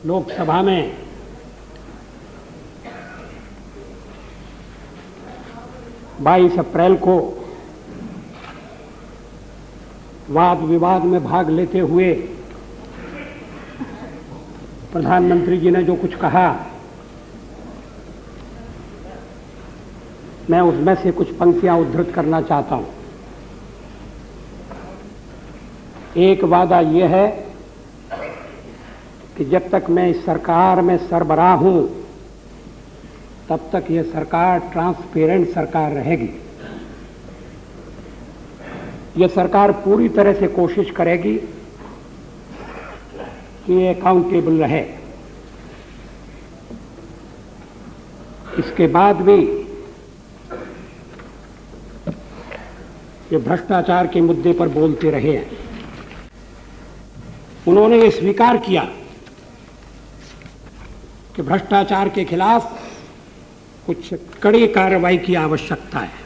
लोकसभा में बाईस अप्रैल को वाद विवाद में भाग लेते हुए प्रधानमंत्री जी ने जो कुछ कहा, मैं उसमें से कुछ पंक्तियां उद्धृत करना चाहता हूं। एक वादा यह है कि जब तक मैं इस सरकार में सरबराह हूं तब तक यह सरकार ट्रांसपेरेंट सरकार रहेगी। यह सरकार पूरी तरह से कोशिश करेगी कि अकाउंटेबल रहे। इसके बाद भी ये भ्रष्टाचार के मुद्दे पर बोलते रहे हैं। उन्होंने ये स्वीकार किया कि भ्रष्टाचार के खिलाफ कुछ कड़ी कार्रवाई की आवश्यकता है।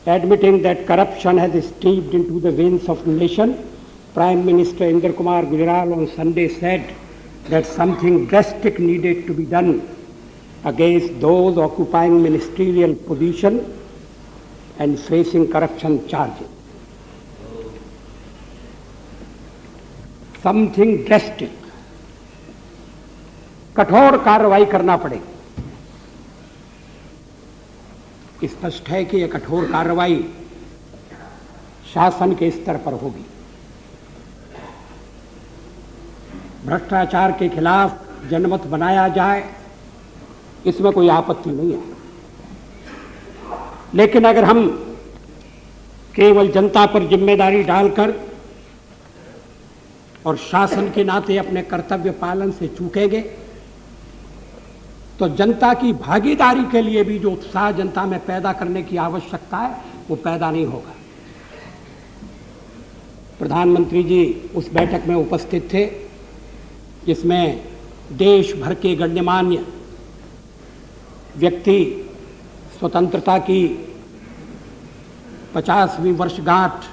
Admitting that corruption has seeped into the veins of the nation, Prime Minister Indra Kumar Gujral on Sunday said that something drastic needed to be done against those occupying ministerial position and facing corruption charges. Something drastic, कठोर कार्रवाई करना पड़ेगी। स्पष्ट है कि यह कठोर कार्रवाई शासन के स्तर पर होगी। भ्रष्टाचार के खिलाफ जनमत बनाया जाए, इसमें कोई आपत्ति नहीं है। लेकिन अगर हम केवल जनता पर जिम्मेदारी डालकर और शासन के नाते अपने कर्तव्य पालन से चूकेंगे तो जनता की भागीदारी के लिए भी जो उत्साह जनता में पैदा करने की आवश्यकता है वो पैदा नहीं होगा। प्रधानमंत्री जी उस बैठक में उपस्थित थे जिसमें देश भर के गण्यमान्य व्यक्ति स्वतंत्रता की 50वीं वर्षगांठ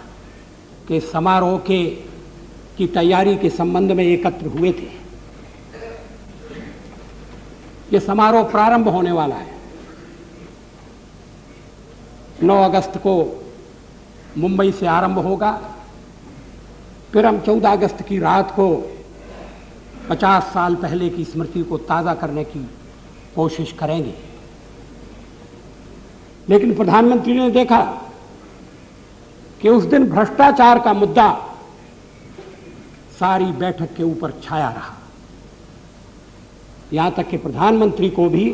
के समारोह की तैयारी के संबंध में एकत्र हुए थे। ये समारोह प्रारंभ होने वाला है। 9 अगस्त को मुंबई से आरंभ होगा। फिर हम 14 अगस्त की रात को 50 साल पहले की स्मृति को ताज़ा करने की कोशिश करेंगे। लेकिन प्रधानमंत्री ने देखा कि उस दिन भ्रष्टाचार का मुद्दा सारी बैठक के ऊपर छाया रहा। यहां तक कि प्रधानमंत्री को भी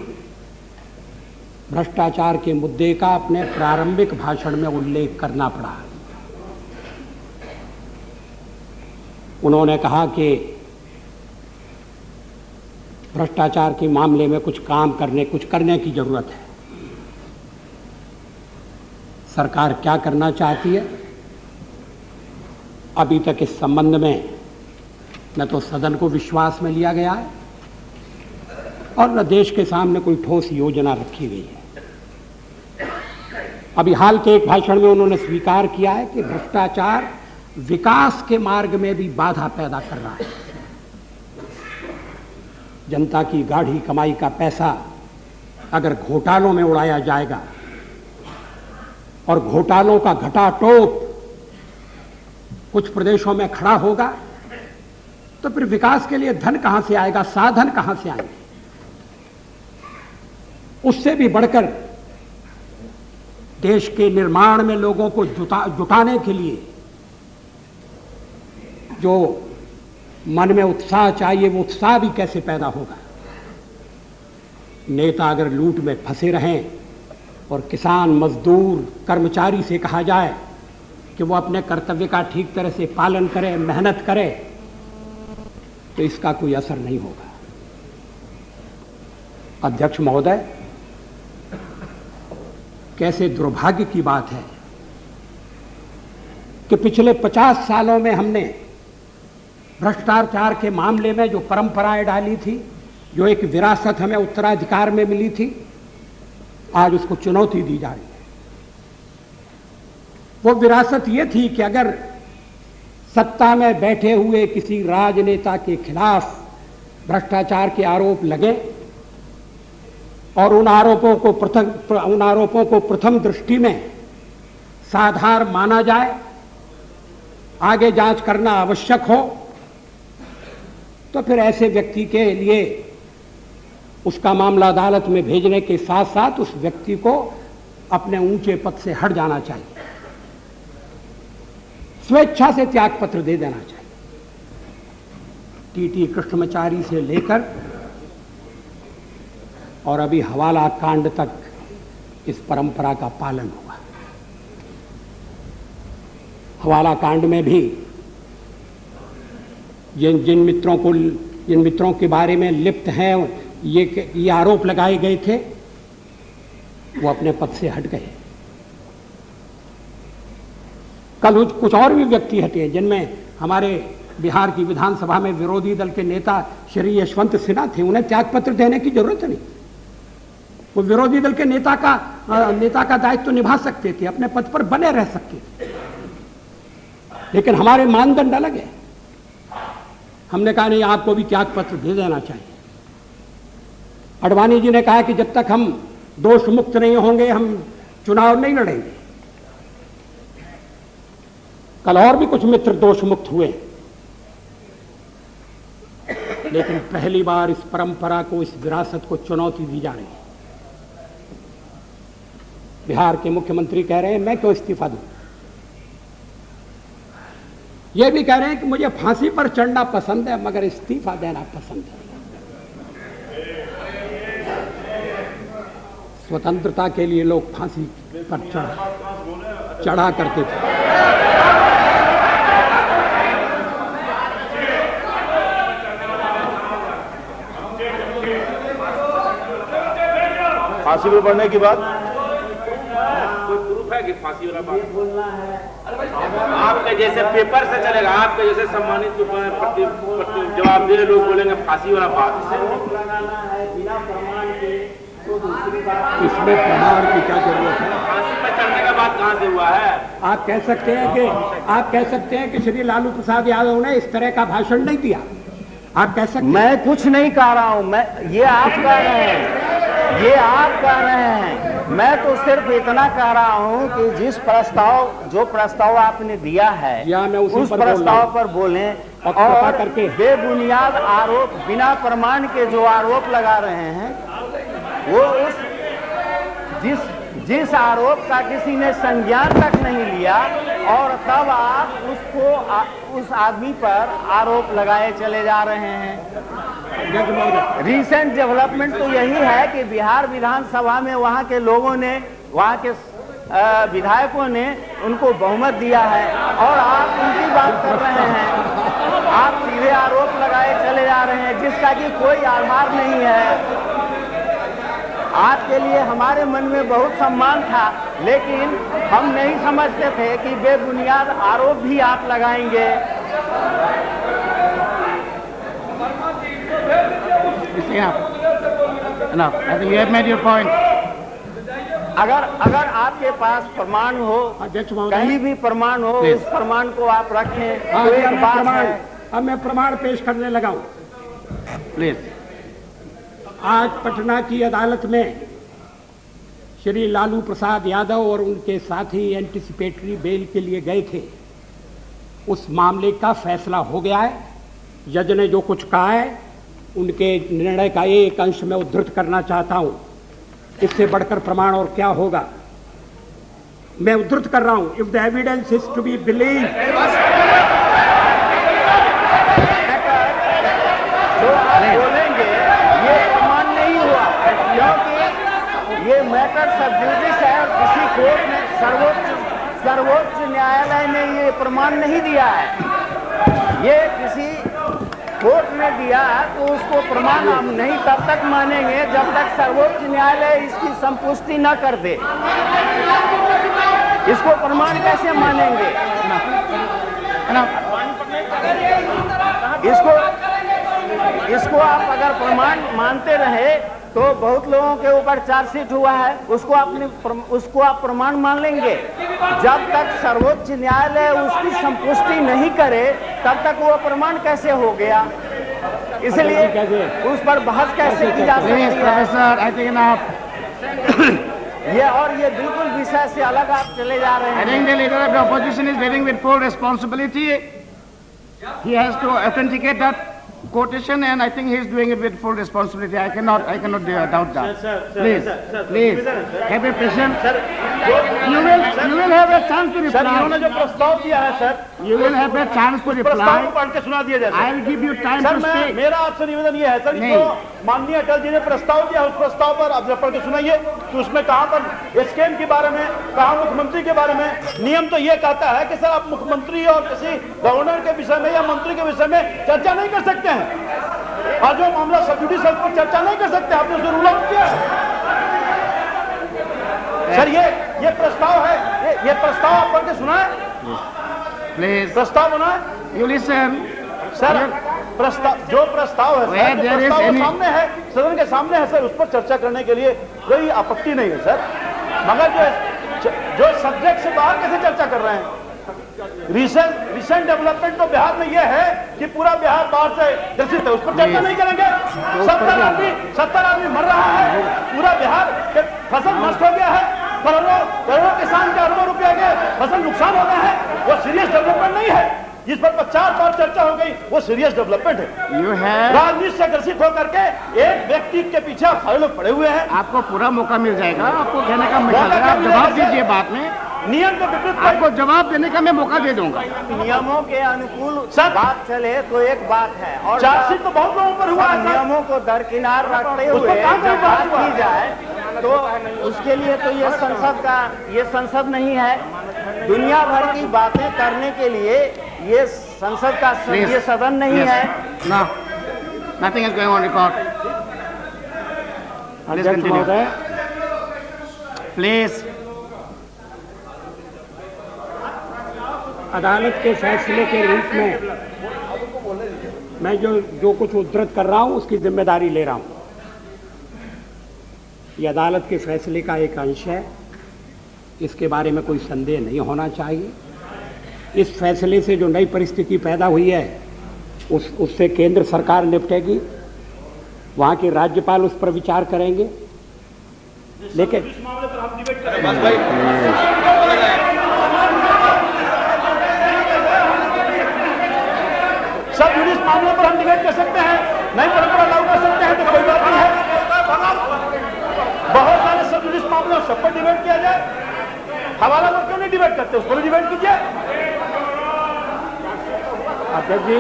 भ्रष्टाचार के मुद्दे का अपने प्रारंभिक भाषण में उल्लेख करना पड़ा। उन्होंने कहा कि भ्रष्टाचार के मामले में कुछ करने की जरूरत है। सरकार क्या करना चाहती है, अभी तक इस संबंध में न तो सदन को विश्वास में लिया गया है और न देश के सामने कोई ठोस योजना रखी गई है। अभी हाल के एक भाषण में उन्होंने स्वीकार किया है कि भ्रष्टाचार विकास के मार्ग में भी बाधा पैदा कर रहा है। जनता की गाढ़ी कमाई का पैसा अगर घोटालों में उड़ाया जाएगा और घोटालों का घटाटोप कुछ प्रदेशों में खड़ा होगा तो फिर विकास के लिए धन कहां से आएगा, साधन कहां से आएंगे। उससे भी बढ़कर देश के निर्माण में लोगों को जुटाने के लिए जो मन में उत्साह चाहिए वो उत्साह भी कैसे पैदा होगा। नेता अगर लूट में फंसे रहें और किसान, मजदूर, कर्मचारी से कहा जाए कि वो अपने कर्तव्य का ठीक तरह से पालन करे, मेहनत करे, तो इसका कोई असर नहीं होगा। अध्यक्ष महोदय, कैसे दुर्भाग्य की बात है कि पिछले 50 सालों में हमने भ्रष्टाचार के मामले में जो परंपराएं डाली थी, जो एक विरासत हमें उत्तराधिकार में मिली थी, आज उसको चुनौती दी जा रही है। वो विरासत ये थी कि अगर सत्ता में बैठे हुए किसी राजनेता के खिलाफ भ्रष्टाचार के आरोप लगे और उन आरोपों को प्रथम दृष्टि में साधारण माना जाए, आगे जांच करना आवश्यक हो, तो फिर ऐसे व्यक्ति के लिए उसका मामला अदालत में भेजने के साथ साथ उस व्यक्ति को अपने ऊंचे पद से हट जाना चाहिए, स्वेच्छा से त्याग पत्र दे देना चाहिए। टीटी कृष्णमाचारी से लेकर और अभी हवाला कांड तक इस परंपरा का पालन हुआ। हवाला कांड में भी जिन मित्रों के बारे में लिप्त हैं, ये आरोप लगाए गए थे, वो अपने पद से हट गए। कल कुछ और भी व्यक्ति हटे, जिनमें हमारे बिहार की विधानसभा में विरोधी दल के नेता श्री यशवंत सिन्हा थे। उन्हें त्यागपत्र देने की जरूरत नहीं, वो विरोधी दल के नेता का दायित्व निभा सकते थे, अपने पद पर बने रह सकते थे। लेकिन हमारे मानदंड अलग है। हमने कहा नहीं, आपको भी त्यागपत्र दे देना चाहिए। अडवाणी जी ने कहा कि जब तक हम दोष मुक्त नहीं होंगे हम चुनाव नहीं लड़ेंगे। कल और भी कुछ मित्र दोष मुक्त हुए, लेकिन पहली बार इस परंपरा को, इस विरासत को चुनौती दी जा रही है। बिहार के मुख्यमंत्री कह रहे हैं मैं क्यों इस्तीफा दूं। ये भी कह रहे हैं कि मुझे फांसी पर चढ़ना पसंद है मगर इस्तीफा देना पसंद है। स्वतंत्रता के लिए लोग फांसी पर चढ़ा करते थे। फांसी पर बढ़ने की बात कोई प्रूफ है कि फांसी वाला बात बोलना है? आपके जैसे पेपर से चलेगा, आपके जैसे सम्मानित जवाब दे लोग बोलेंगे फांसी वाला बात लगाना है बिना प्रमाण के, तो दूसरी बात इसमें प्रमाण की क्या जरूरत है? फांसी पर चढ़ने का बात कहां से हुआ है? आप कह सकते हैं कि श्री लालू प्रसाद यादव ने इस तरह का भाषण नहीं दिया। आप कह सकते मैं कुछ नहीं कह रहा हूं, ये आप कह रहे हैं, ये आप कह रहे हैं। मैं तो सिर्फ इतना कह रहा हूं कि जो प्रस्ताव आपने दिया है उस प्रस्ताव पर बोलें और बेबुनियाद आरोप, बिना प्रमाण के जो आरोप लगा रहे हैं, वो जिस आरोप का किसी ने संज्ञान तक नहीं लिया, और तब आप उस आदमी पर आरोप लगाए चले जा रहे हैं। रिसेंट डेवलपमेंट तो यही है कि बिहार विधानसभा में वहां के लोगों ने, वहां के विधायकों ने उनको बहुमत दिया है और आप उनकी बात कर रहे हैं। आप सीधे आरोप लगाए चले जा रहे हैं जिसका कि कोई आधार नहीं है। आपके लिए हमारे मन में बहुत सम्मान था, लेकिन हम नहीं समझते थे कि बेबुनियाद आरोप भी आप लगाएंगे। अगर आपके पास प्रमाण हो, कहीं भी प्रमाण हो, उस प्रमाण को आप रखें। तो एक बात है, अब मैं प्रमाण पेश करने लगा हूं। प्लीज। आज पटना की अदालत में श्री लालू प्रसाद यादव और उनके साथी एंटिसिपेटरी बेल के लिए गए थे। उस मामले का फैसला हो गया है। जज ने जो कुछ कहा है उनके निर्णय का एक अंश मैं उद्धृत करना चाहता हूं। इससे बढ़कर प्रमाण और क्या होगा। मैं उद्धृत कर रहा हूं। If the evidence is to be believe, बोलेंगे ये प्रमाण नहीं हुआ, क्योंकि ये मैटर सब जुडिस है और किसी कोर्ट ने, सर्वोच्च न्यायालय ने ये प्रमाण नहीं दिया है। ये किसी कोर्ट ने दिया तो उसको प्रमाण हम नहीं तब तक मानेंगे जब तक सर्वोच्च न्यायालय इसकी संपुष्टि न कर दे। इसको प्रमाण कैसे मानेंगे? इसको आप अगर प्रमाण मानते रहे तो बहुत लोगों के ऊपर चार्जशीट हुआ है, उसको आप प्रमाण मान लेंगे। जब तक सर्वोच्च न्यायालय उसकी संपुष्टि नहीं करे तब तक वो प्रमाण कैसे हो गया, इसलिए उस पर बहस कैसे की जा सकती है। प्रोफेसर, आई थिंक आप ये बिल्कुल विषय से अलग आप चले जा रहे हैं। I think the leader of the opposition is dealing with full responsibility. He has to authenticate that quotation, and I think he is doing it with full responsibility. I cannot doubt that. Please, have a patience. You will have a chance to reply. इन्होंने जो प्रस्ताव दिया है sir, You will have a chance to reply. प्रस्ताव को पढ़ के सुना दिया जाए। I will give you time sir, to speak. मेरा आपसे निवेदन ये है सर, नहीं। जो माननीय अटल जी ने प्रस्ताव दिया उस प्रस्ताव पर आप जब पढ़ के सुनाइए कि उसमें कहाँ पर स्कैम के बारे में, कहाँ मुख्यमंत्री के बारे में। नियम तो ये कहता है कि सर आप मुख्यमंत्री और किसी गवर्नर के विषय में या मंत्री के विषय में चर्चा नहीं कर सकते हैं, और जो मामला सब जुडिस पर चर्चा नहीं कर सकते। आपने उसको रूल आउट किया सर। ये प्रस्ताव है, ये प्रस्ताव आप पढ़ के सुनाए, Please, प्रस्ताव बनाए। you listen. सर जो प्रस्ताव है सर, जो प्रस्ताव के सामने है, सदन के सामने है सर, उस पर चर्चा करने के लिए कोई आपत्ति नहीं है सर, मगर जो सब्जेक्ट से बाहर कैसे चर्चा कर रहे हैं। रिसेंट डेवलपमेंट तो बिहार में यह है कि पूरा बिहार बाढ़ से ग्रसित है, उस पर चर्चा नहीं करेंगे। 70 आदमी मर रहा है, पूरा बिहार के फसल नष्ट हो गया है, करोड़ों किसान के अरबों रुपए के फसल नुकसान हो गया है। वो सीरियस डेवलपमेंट नहीं है, जिस पर 50 बार चर्चा हो गई, वो सीरियस डेवलपमेंट है। राजनीति से ग्रसित होकर के एक व्यक्ति के पीछे सारे लोग पड़े हुए हैं। आपको पूरा मौका मिल जाएगा, आपको कहने का मौका मिलेगा, आप जवाब दीजिए बाद में। नियम के विपरीत आपको जवाब देने का मैं मौका दे दूंगा। नियमों के अनुकूल बात चले तो एक बात है, और चार्जशीट तो बहुत लोगों पर हुआ है। नियमों को दरकिनार रखते हुए जब बात की जाए तो उसके लिए तो ये संसद नहीं है। दुनिया भर की बातें करने के लिए ये संसद का ये सदन नहीं है। No, nothing is going on record. Please continue. Please. अदालत के फैसले के रूप में मैं जो कुछ उद्धृत कर रहा हूं उसकी जिम्मेदारी ले रहा हूं। ये अदालत के फैसले का एक अंश है, इसके बारे में कोई संदेह नहीं होना चाहिए। इस फैसले से जो नई परिस्थिति पैदा हुई है उससे केंद्र सरकार निपटेगी, वहां के राज्यपाल उस पर विचार करेंगे। लेकिन सब जुडिस मामले पर हम डिबेट कर सकते हैं, नई परंपरा लागू कर सकते हैं, तो कोई बात नहीं है। बहुत सारे सब जुडिस मामले सब पर डिबेट किया जाए। हवाला पर क्यों नहीं डिबेट करते, उस पर डिबेट कीजिए। अध्यक्ष जी,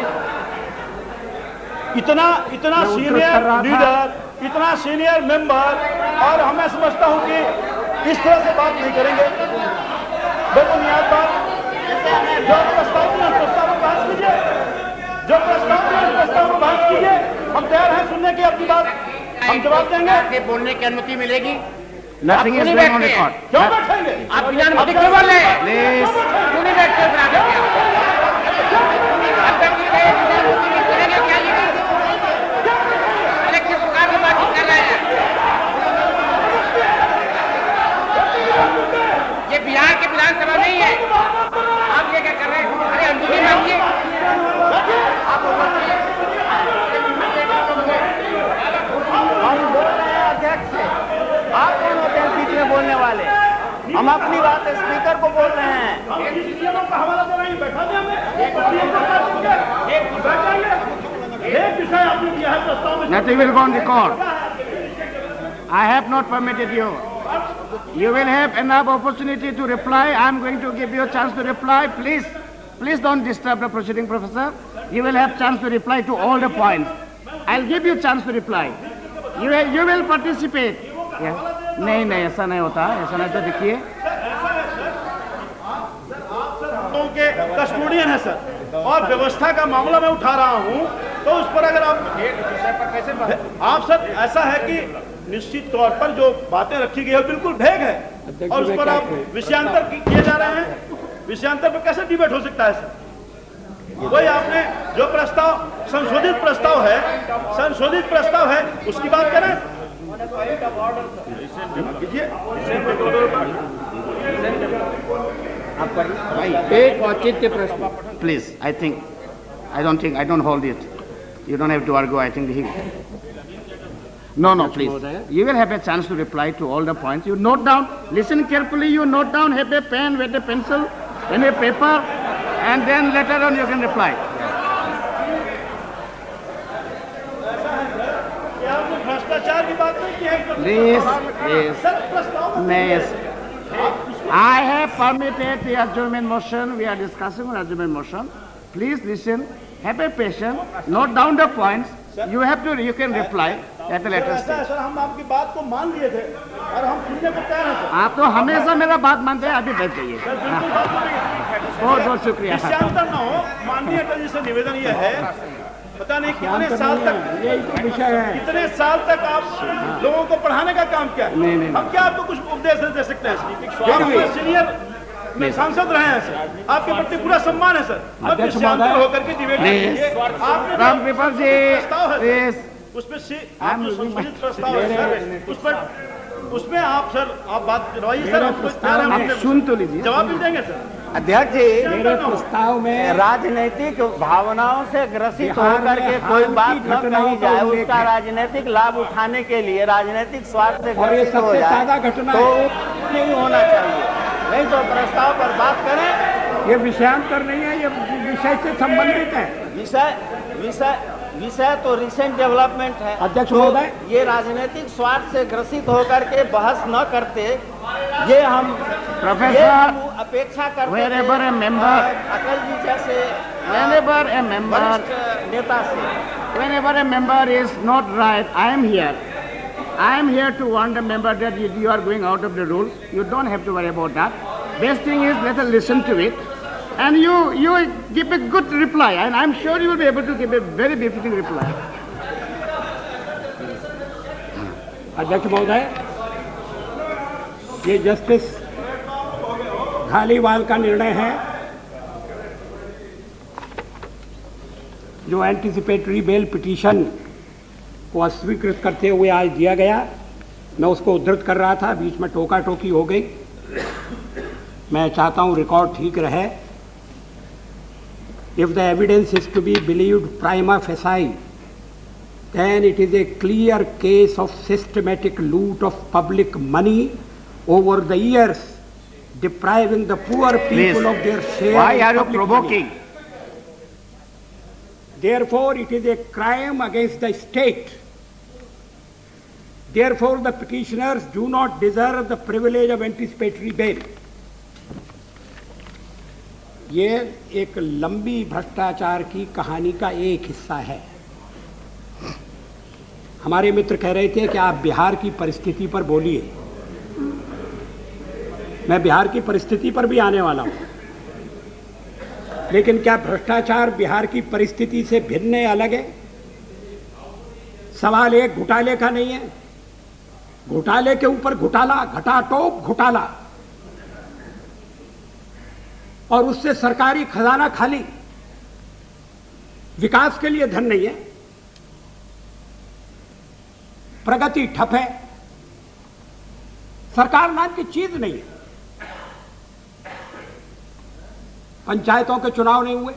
इतना सीनियर लीडर, इतना सीनियर मेंबर, और मैं समझता हूं कि इस तरह से बात नहीं करेंगे। बेबुनियाद बात, जो प्रस्ताव है प्रस्ताव पर बहस कीजिए, जो प्रस्ताव है प्रस्ताव पर बहस कीजिए। हम तैयार हैं सुनने की आपकी बात, हम जवाब देंगे। आपके बोलने की अनुमति मिलेगी। Nothing is going on record. क्यों बैठेंगे आप बिना अनुमति क्यों बोल रहे हैं? Please. क्यों नहीं बैठते फिर आगे किस प्रकार की बातचीत कर रहे हैं? ये बिहार की विधानसभा नहीं है, आप ये क्या कर रहे हैं? अरे अनुमति मांगिए। हम बोल रहे हैं अध्यक्ष से, आप कौन होते हैं बीच में बोलने वाले? हम अपनी बात स्पीकर को बोल रहे हैं। Nothing will go on record. I have not permitted you. You will have enough opportunity to reply. I am going to give you a chance to reply. Please don't disturb the proceeding, Professor. You will have chance to reply to all the points. I'll give you chance to reply. You will participate. Yeah. नहीं ऐसा नहीं होता, ऐसा नहीं। तो देखिए, के custodian है सर, और व्यवस्था का मामला मैं उठा रहा हूं, तो उस पर अगर आप सर, ऐसा है कि निश्चित तौर पर जो बातें रखी गई है बिल्कुल भेग है, और उस पर आप विषयांतर किए जा रहे हैं। विषयांतर पर कैसे डिबेट हो सकता है सर? वही आपने जो प्रस्ताव संशोधित प्रस्ताव है उसकी बात करें। एक औचित्य प्रश्न please. I don't hold it. You don't have to argue. I think No, please. You will have a chance to reply to all the points. You note down, listen carefully, you note down, have a pen, with a pencil, and a paper, and then later on you can reply. भ्रष्टाचार की बात नहीं की है. Please. Yes. I have permitted the adjournment motion. We are discussing on adjournment motion. Please listen, have a patience, note down the points. You can reply at a later stage. Sir, हम आपकी बात को मान लिए थे और हम सुनने को तैयार हैं. आप तो हमेशा मेरा बात मानते हैं, अभी बैठ जाइए. बहुत बहुत शुक्रिया. विषयांतर न हो. माननीय अटल जी से निवेदन यह है, पता नहीं कितने साल तक, यही तो विषय है. कितने साल तक आप लोगों को पढ़ाने का काम किया. हम क्या आपको कुछ उपदेश दे सकते हैं? सीनियर में सांसद रहे हैं सर, आपके प्रति पूरा सम्मान है सर. अब विषयांतर होकर के डिबेट कीजिए. राम पेपर जी, उसमें संशोधित प्रस्ताव है सर, उसमें आप सर आप बात करवाइए सर. सुन तो लीजिए, जवाब भी देंगे सर. अध्यक्ष जी, मेरे प्रस्ताव में राजनीतिक भावनाओं से ग्रसित होकर के कोई बात न कही जाए, उसका राजनीतिक लाभ उठाने के लिए राजनीतिक स्वार्थ से ग्रसित हो जाए तो नहीं होना चाहिए. नहीं तो प्रस्ताव पर बात करें. ये विषयांतर नहीं है, ये विषय से संबंधित है. विषय तो रिसेंट डेवलपमेंट है. अध्यक्ष तो महोदय, ये राजनीतिक स्वार्थ से ग्रसित होकर के बहस न करते, ये हम अपेक्षा करते wherever a member, Atal ji जैसे whenever a member, वरिष्ठ नेता से. whenever a member is not right, I am here to warn the member that you are going out of the rules. You don't have to worry about that. Best thing is let us listen to it, and you give a good reply, and I'm sure you will be able to give a very befitting reply. अध्यक्ष महोदय, ये justice Dhaliwal का निर्णय है जो anticipatory bail petition को अस्वीकृत करते हुए आज दिया गया. मैं उसको उद्धृत कर रहा था, बीच में टोका टोकी हो गई. मैं चाहता हूं रिकॉर्ड ठीक रहे. If the evidence is to be believed prima facie, then it is a clear case of systematic loot of public money over the years, depriving the poor people of their share. Why are you public provoking? money. Therefore, it is a crime against the state. Therefore, the petitioners do not deserve the privilege of anticipatory bail. ये एक लंबी भ्रष्टाचार की कहानी का एक हिस्सा है. हमारे मित्र कह रहे थे कि आप बिहार की परिस्थिति पर बोलिए. मैं बिहार की परिस्थिति पर भी आने वाला हूं, लेकिन क्या भ्रष्टाचार बिहार की परिस्थिति से भिन्न है, अलग है? सवाल एक घोटाले का नहीं है. घोटाले के ऊपर घोटाला, घटाटोप घोटाला, और उससे सरकारी खजाना खाली. विकास के लिए धन नहीं है, प्रगति ठप है, सरकार नाम की चीज नहीं है. पंचायतों के चुनाव नहीं हुए.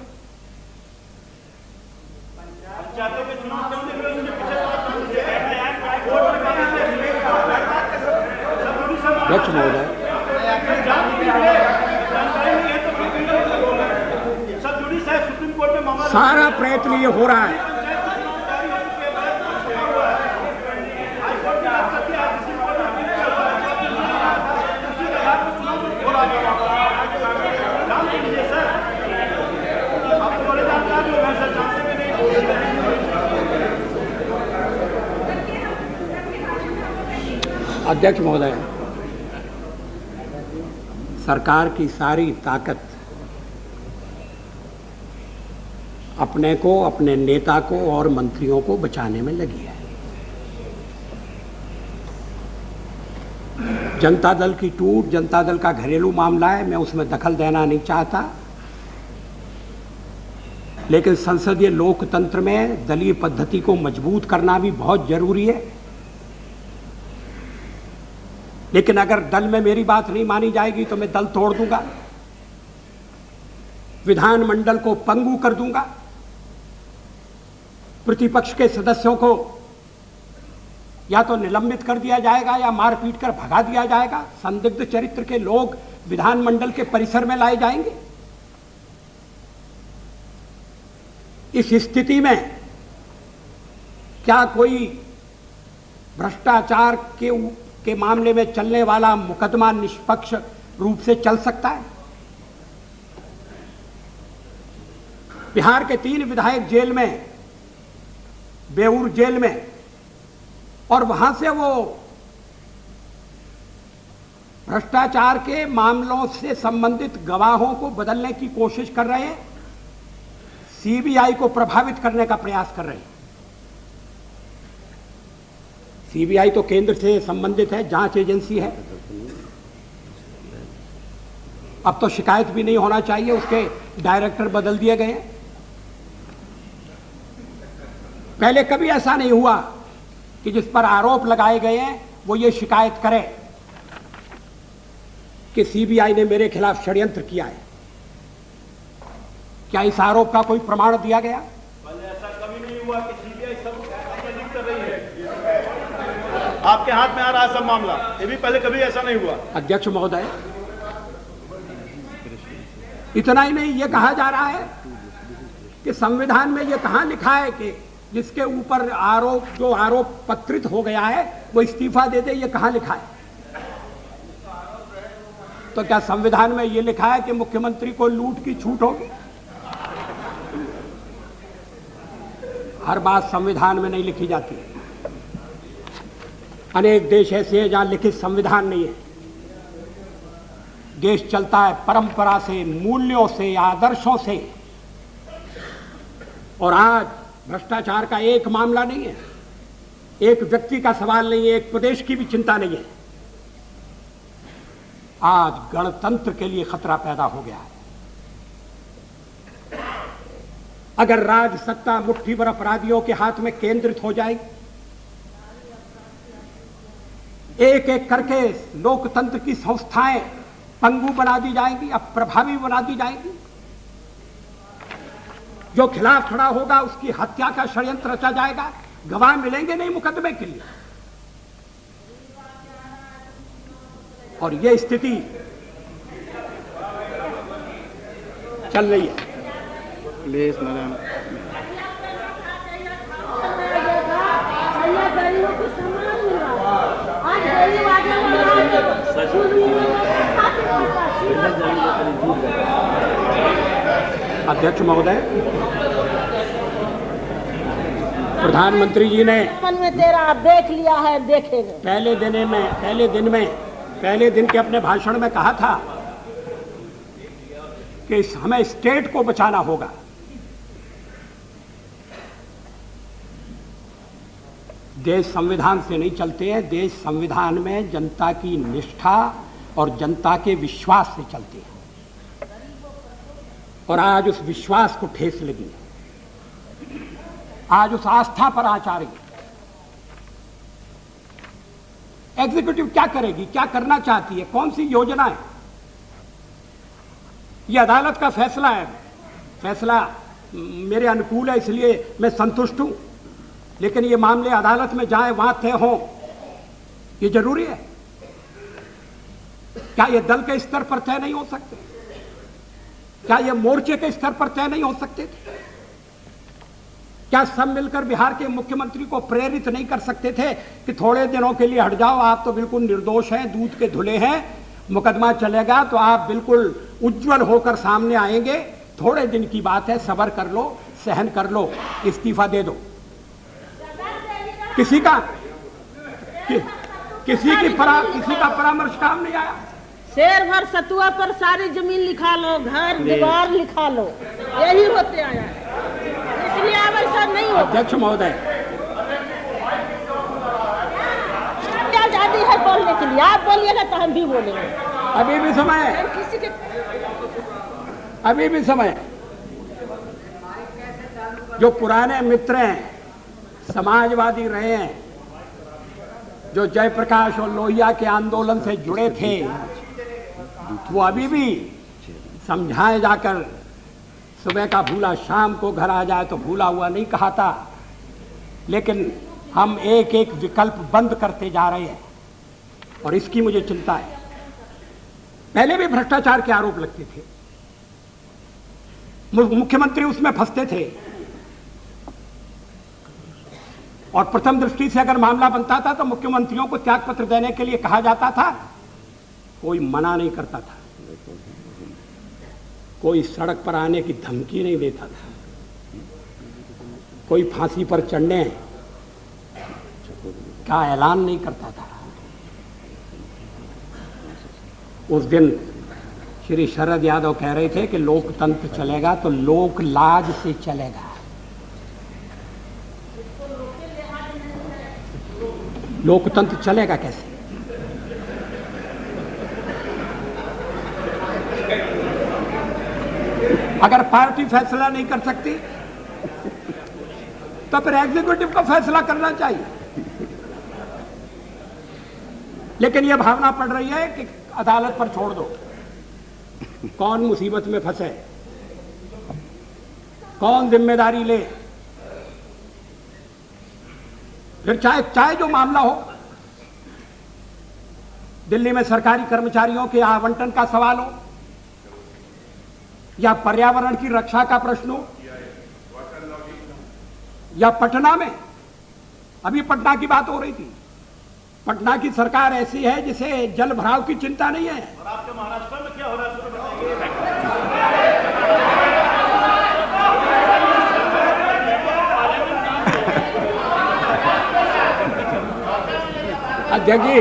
अध्यक्ष महोदय, सारा प्रयत्न ये हो रहा है. अध्यक्ष महोदय, सरकार की सारी ताकत अपने को, अपने नेता को और मंत्रियों को बचाने में लगी है. जनता दल की टूट जनता दल का घरेलू मामला है, मैं उसमें दखल देना नहीं चाहता, लेकिन संसदीय लोकतंत्र में दलीय पद्धति को मजबूत करना भी बहुत जरूरी है. लेकिन अगर दल में मेरी बात नहीं मानी जाएगी तो मैं दल तोड़ दूंगा, विधानमंडल को पंगु कर दूंगा, प्रतिपक्ष के सदस्यों को या तो निलंबित कर दिया जाएगा या मारपीट कर भगा दिया जाएगा, संदिग्ध चरित्र के लोग विधानमंडल के परिसर में लाए जाएंगे। इस स्थिति में क्या कोई भ्रष्टाचार के मामले में चलने वाला मुकदमा निष्पक्ष रूप से चल सकता है? बिहार के 3 विधायक जेल में, बेऊर जेल में, और वहां से वो भ्रष्टाचार के मामलों से संबंधित गवाहों को बदलने की कोशिश कर रहे हैं, सीबीआई को प्रभावित करने का प्रयास कर रहे हैं। सीबीआई तो केंद्र से संबंधित है, जांच एजेंसी है। अब तो शिकायत भी नहीं होना चाहिए, उसके डायरेक्टर बदल दिए गए हैं। पहले कभी ऐसा नहीं हुआ कि जिस पर आरोप लगाए गए हैं वो ये शिकायत करे कि सीबीआई ने मेरे खिलाफ षड्यंत्र किया है। क्या इस आरोप का कोई प्रमाण दिया गया? ऐसा कभी नहीं हुआ कि सीबीआई सब लिख कर रही है, आपके हाथ में आ रहा है सब मामला, ये भी पहले कभी ऐसा नहीं हुआ। अध्यक्ष महोदय, इतना ही नहीं, ये कहा जा रहा है कि संविधान में ये कहां लिखा है कि जिसके ऊपर जो आरोप पत्रित हो गया है वो इस्तीफा दे दे, ये कहां लिखा है? तो क्या संविधान में ये लिखा है कि मुख्यमंत्री को लूट की छूट होगी? हर बात संविधान में नहीं लिखी जाती। अनेक देश ऐसे हैं जहां लिखित संविधान नहीं है। देश चलता है परंपरा से, मूल्यों से, आदर्शों से। और आज भ्रष्टाचार का एक मामला नहीं है, एक व्यक्ति का सवाल नहीं है, एक प्रदेश की भी चिंता नहीं है। आज गणतंत्र के लिए खतरा पैदा हो गया है। अगर राज सत्ता मुट्ठी भर अपराधियों के हाथ में केंद्रित हो जाएगी, एक एक करके लोकतंत्र की संस्थाएं पंगु बना दी जाएंगी, अप्रभावी बना दी जाएंगी। जो खिलाफ खड़ा होगा उसकी हत्या का षड्यंत्र रचा जाएगा, गवाह मिलेंगे नहीं मुकदमे के लिए। और यह स्थिति चल रही है। प्लीज मैडम, अध्यक्ष महोदय, प्रधानमंत्री जी ने मन में तेरा देख लिया है, देखेंगे। पहले दिन के अपने भाषण में कहा था कि हमें स्टेट को बचाना होगा। देश संविधान से नहीं चलते हैं, देश संविधान में जनता की निष्ठा और जनता के विश्वास से चलते हैं। और आज उस विश्वास को ठेस लगी, आज उस आस्था पर आँच आ रही है। एग्जीक्यूटिव क्या करेगी, क्या करना चाहती है, कौन सी योजना है? यह अदालत का फैसला है, फैसला मेरे अनुकूल है, इसलिए मैं संतुष्ट हूं। लेकिन ये मामले अदालत में जाए, वहां तय हों, ये जरूरी है? क्या ये दल के स्तर पर तय नहीं हो सकते? क्या ये मोर्चे के स्तर पर तय नहीं हो सकते थे? क्या सब मिलकर बिहार के मुख्यमंत्री को प्रेरित नहीं कर सकते थे कि थोड़े दिनों के लिए हट जाओ, आप तो बिल्कुल निर्दोष हैं, दूध के धुले हैं, मुकदमा चलेगा तो आप बिल्कुल उज्जवल होकर सामने आएंगे, थोड़े दिन की बात है, सब्र कर लो, सहन कर लो, इस्तीफा दे दो। किसी का परामर्श काम नहीं आया। शेर भर सतुआ पर सारी जमीन लिखा लो, घर दीवार लिखा लो, यही होते आया है, इसलिए अब ऐसा नहीं होता। अध्यक्ष महोदय, क्या आजादी है बोलने के लिए? आप बोलिएगा तो हम भी बोलेंगे। अभी भी समय है, किसी के अभी भी समय। जो पुराने मित्र हैं, समाजवादी रहे हैं, जो जयप्रकाश और लोहिया के आंदोलन से जुड़े थे वो अभी भी समझाए जाकर सुबह का भूला शाम को घर आ जाए तो भूला हुआ नहीं कहा था, लेकिन हम एक एक विकल्प बंद करते जा रहे हैं और इसकी मुझे चिंता है। पहले भी भ्रष्टाचार के आरोप लगते थे, मुख्यमंत्री उसमें फंसते थे और प्रथम दृष्टि से अगर मामला बनता था तो मुख्यमंत्रियों को त्यागपत्र देने के लिए कहा जाता था, कोई मना नहीं करता था, कोई सड़क पर आने की धमकी नहीं देता था, कोई फांसी पर चढ़ने का ऐलान नहीं करता था। उस दिन श्री शरद यादव कह रहे थे कि लोकतंत्र चलेगा तो लोक लाज से चलेगा। लोकतंत्र चलेगा कैसे? अगर पार्टी फैसला नहीं कर सकती तो फिर एग्जीक्यूटिव को फैसला करना चाहिए। लेकिन यह भावना पड़ रही है कि अदालत पर छोड़ दो, कौन मुसीबत में फंसे, कौन जिम्मेदारी ले। फिर चाहे जो मामला हो, दिल्ली में सरकारी कर्मचारियों के आवंटन का सवाल हो या पर्यावरण की रक्षा का प्रश्न हो या पटना में, अभी पटना की बात हो रही थी, पटना की सरकार ऐसी है जिसे जल भराव की चिंता नहीं है। और आपके महाराष्ट्र में क्या हो रहा है? अध्यक्ष जी,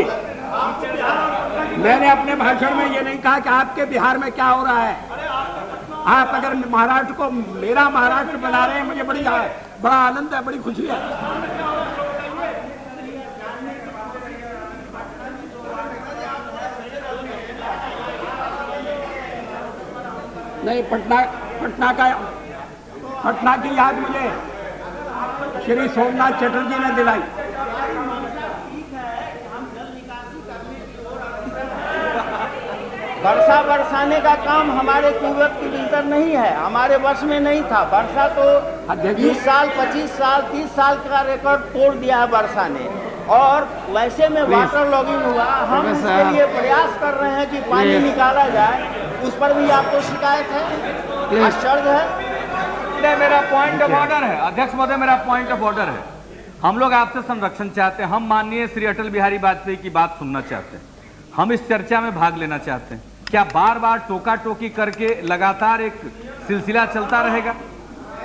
मैंने अपने भाषण में ये नहीं कहा कि आपके बिहार में क्या हो रहा है। आप अगर महाराष्ट्र को मेरा महाराष्ट्र बना रहे हैं, मुझे बड़ा आनंद है, बड़ी खुशी है। नहीं, पटना की याद मुझे श्री सोमनाथ चटर्जी ने दिलाई। वर्षा बरसाने का काम हमारे कुदरत के भीतर नहीं है, हमारे वर्ष में नहीं था। वर्षा तो 20 साल 25 साल 30 साल का रिकॉर्ड तोड़ दिया है वर्षा ने, और वैसे में वाटर लॉगिंग हुआ। हम इसके लिए प्रयास कर रहे हैं कि पानी निकाला जाए, उस पर भी आपको शिकायत है, आश्चर्य है। मेरा पॉइंट ऑफ ऑर्डर है अध्यक्ष महोदय, मेरा पॉइंट ऑफ ऑर्डर है। हम लोग आपसे संरक्षण चाहते हैं, हम माननीय श्री अटल बिहारी वाजपेयी की बात सुनना चाहते हैं, हम इस चर्चा में भाग लेना चाहते हैं। क्या बार बार टोका टोकी करके लगातार एक सिलसिला चलता रहेगा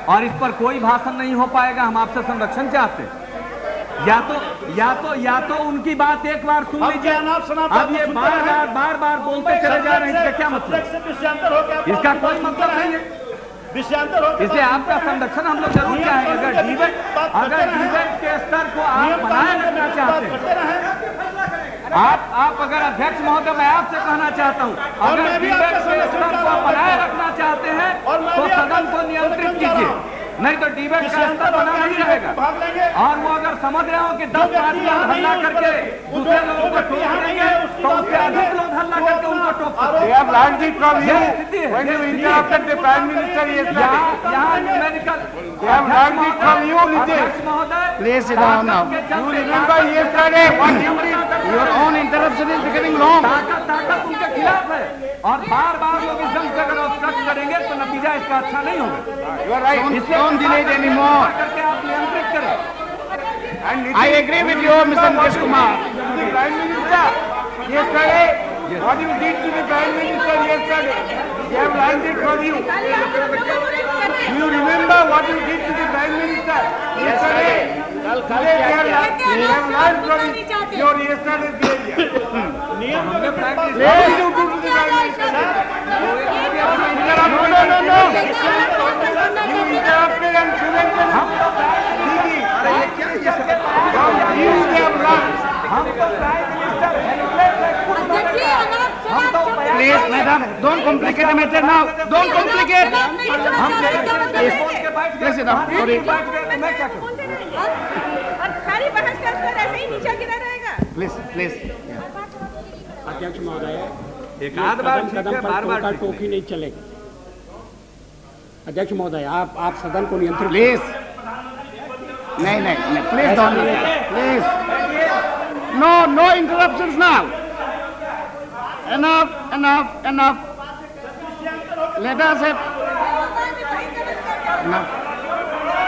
और इस पर कोई भाषण नहीं हो पाएगा? हम आपसे संरक्षण चाहते हैं। या तो उनकी बात एक बार सुन लीजिए, अब ये बार बार बोलते चले जा रहे हैं, इसका क्या मतलब? इसका कोई मतलब नहीं है। इसलिए आपका संरक्षण हम लोग जरूर चाहेंगे। अगर डिबेट के स्तर को आप बनाए रखना चाहते हैं, आप अगर अध्यक्ष महोदय, मैं आपसे कहना चाहता हूं, अगर डिबेट के स्तर को बनाए रखना चाहते हैं तो सदन को नियंत्रित कीजिए, नहीं तो डिबेट का स्तर बना नहीं रहेगा। और वो अगर समझ रहे हो कि 10-5 लोग हल्ला करके दूसरे लोगों को टोक देंगे तो उससे अधिक लोग हल्ला करके उनको टोक सकते हैं। ताकत उनके खिलाफ है और बार बार लोग इस ढंग से अगर ऑब्स्ट्रक्ट करेंगे तो नतीजा इसका अच्छा नहीं होगा। इसलिए आप नियंत्रित करें। I agree with you, Mr. Nitish Kumar. The Prime Minister, yesterday, what you did to the Prime Minister yesterday, they have learned it from you. Do you remember what you did to the Prime Minister yesterday? Today they have learned from your yesterday's behavior. What did you do to the Prime Minister? No. You interrupted and prevented him. Please, madam, don't complicate the matter now. Don't complicate. Please, madam, sorry. सारी बहस कर ऐसे ही नीचे गिरा रहेगा। Please please. अध्यक्ष महोदय, एक आध बार कदम ठीक है, कदम बार पर बार टोका ठीक टोकी नहीं चलेगी। अध्यक्ष महोदय, आप सदन को नियंत्रित प्लीज नहीं नहीं नहीं, please don't, please no no interruptions now, enough enough enough, let us have enough.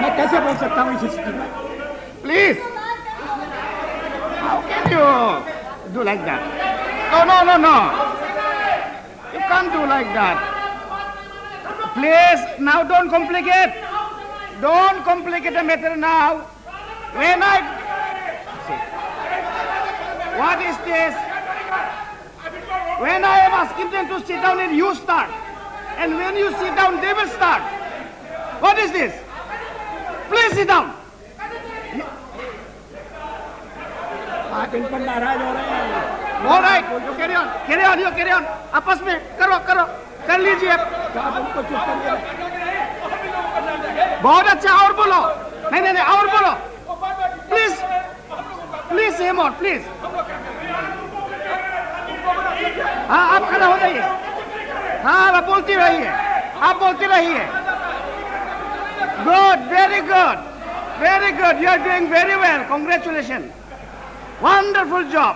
मैं कैसे बोल सकता हूँ इस स्थिति में? Please, how can you do like that? No, no, no, no. You can't do like that. Please, now don't complicate. Don't complicate the matter now. When I... See, what is this? When I am asking them to sit down and you start. And when you sit down, they will start. What is this? Please sit down. आप इन पर नाराज हो रहे हैं। All right, you carry on, carry on, you carry on. आपस में करो करो, कर लीजिए। आप उनको चुप करिए। बहुत अच्छा, और बोलो। नहीं नहीं नहीं, और बोलो। प्लीज प्लीज से मोर प्लीज। हाँ, आप खड़ा हो जाइए। हाँ, आप बोलती रहिए, आप बोलती रहिए। Good, very good, very good, you are doing very well, congratulation, wonderful job.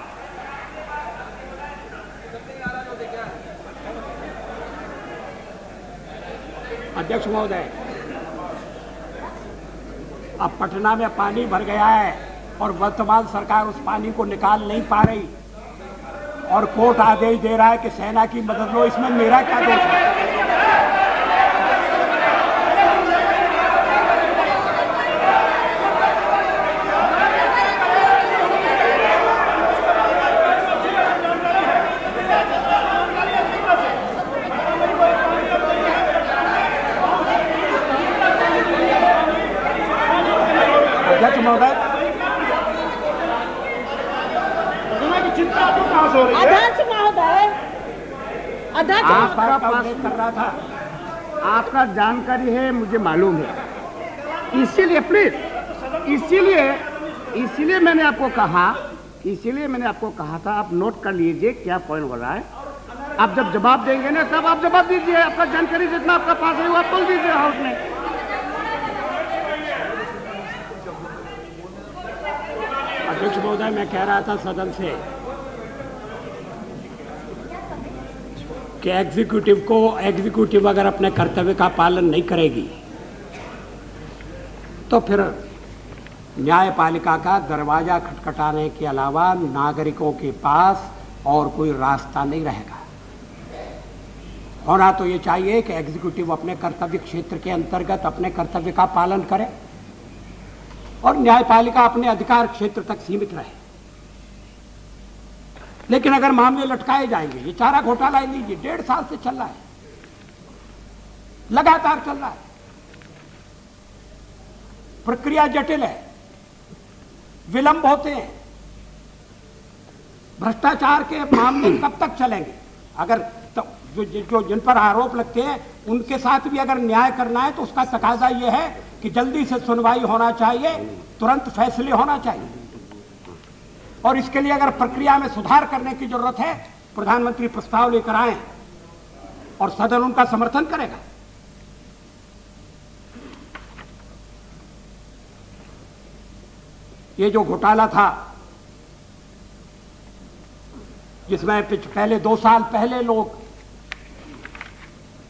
अध्यक्ष महोदय, अब पटना में पानी भर गया है और वर्तमान सरकार उस पानी को निकाल नहीं पा रही और कोर्ट आदेश दे रहा है कि सेना की मदद लो। इसमें मेरा क्या दोष है? अध्यक्ष महोदय, अध्यक्ष महोदय, अध्यक्ष आपका महोदय, कर रहा था। आपका जानकारी है, मुझे मालूम है, इसीलिए प्लीज, इसीलिए मैंने आपको कहा था, आप नोट कर लीजिए क्या पॉइंट हो रहा है। आप जब जवाब देंगे ना, तब आप जवाब दीजिए। आपका जानकारी जितना आपका पास है वो आप बोल दीजिए हाउस में। अध्यक्ष महोदय, मैं कह रहा था सदन से कि एग्जीक्यूटिव अगर अपने कर्तव्य का पालन नहीं करेगी तो फिर न्यायपालिका का दरवाजा खटखटाने के अलावा नागरिकों के पास और कोई रास्ता नहीं रहेगा। होना तो ये चाहिए कि एग्जीक्यूटिव अपने कर्तव्य क्षेत्र के अंतर्गत अपने कर्तव्य का पालन करे और न्यायपालिका अपने अधिकार क्षेत्र तक सीमित रहे। लेकिन अगर मामले लटकाए जाएंगे, ये चारा घोटाला लीजिए, 1.5 साल से चल रहा है, लगातार चल रहा है, प्रक्रिया जटिल है, विलंब होते हैं, भ्रष्टाचार के मामले कब तक चलेंगे? अगर तो जो जिन पर आरोप लगते हैं उनके साथ भी अगर न्याय करना है तो उसका तकाजा यह है कि जल्दी से सुनवाई होना चाहिए, तुरंत फैसले होना चाहिए। और इसके लिए अगर प्रक्रिया में सुधार करने की जरूरत है, प्रधानमंत्री प्रस्ताव लेकर आए और सदन उनका समर्थन करेगा। ये जो घोटाला था जिसमें पहले 2 साल पहले लोग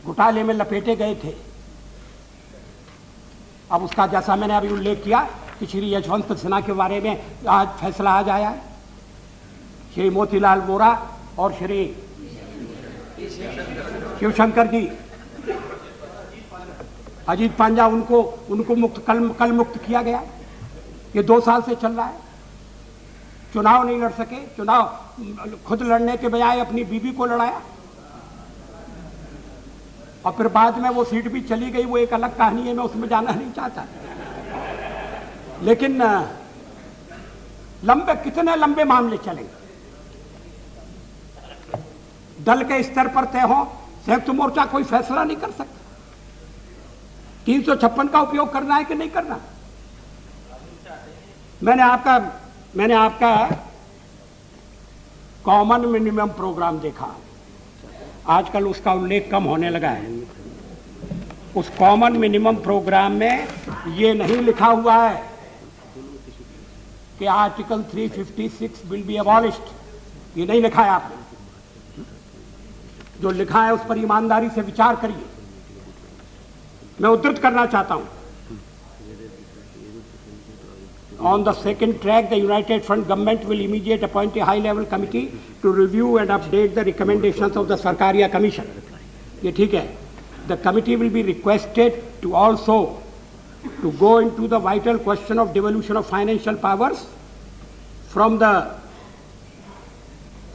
घोटाले में लपेटे गए थे, अब उसका जैसा मैंने अभी उल्लेख किया कि श्री यशवंत सिन्हा के बारे में आज फैसला आ जाया है, श्री मोतीलाल वोरा और श्री शिवशंकर जी, अजीत पांजा, उनको मुक्त कल मुक्त किया गया। ये 2 साल से चल रहा है। चुनाव नहीं लड़ सके, चुनाव खुद लड़ने के बजाय अपनी बीबी को लड़ाया और फिर बाद में वो सीट भी चली गई। वो एक अलग कहानी है, मैं उसमें जाना नहीं चाहता। लेकिन कितने लंबे मामले चलेंगे? दल के स्तर पर तय हो, संयुक्त मोर्चा कोई फैसला नहीं कर सकता। 356 का उपयोग करना है कि नहीं करना? मैंने आपका कॉमन मिनिमम प्रोग्राम देखा, आजकल उसका उल्लेख कम होने लगा है। उस कॉमन मिनिमम प्रोग्राम में ये नहीं लिखा हुआ है कि आर्टिकल 356 विल बी अबॉलिश्ड, ये नहीं लिखा है आपने। जो लिखा है उस पर ईमानदारी से विचार करिए। मैं उद्धृत करना चाहता हूं, On the second track, the United Front government will immediately appoint a high-level committee to review and update the recommendations of the Sarkaria Commission. ये ठीक है। The committee will be requested to also to go into the vital question of devolution of financial powers from the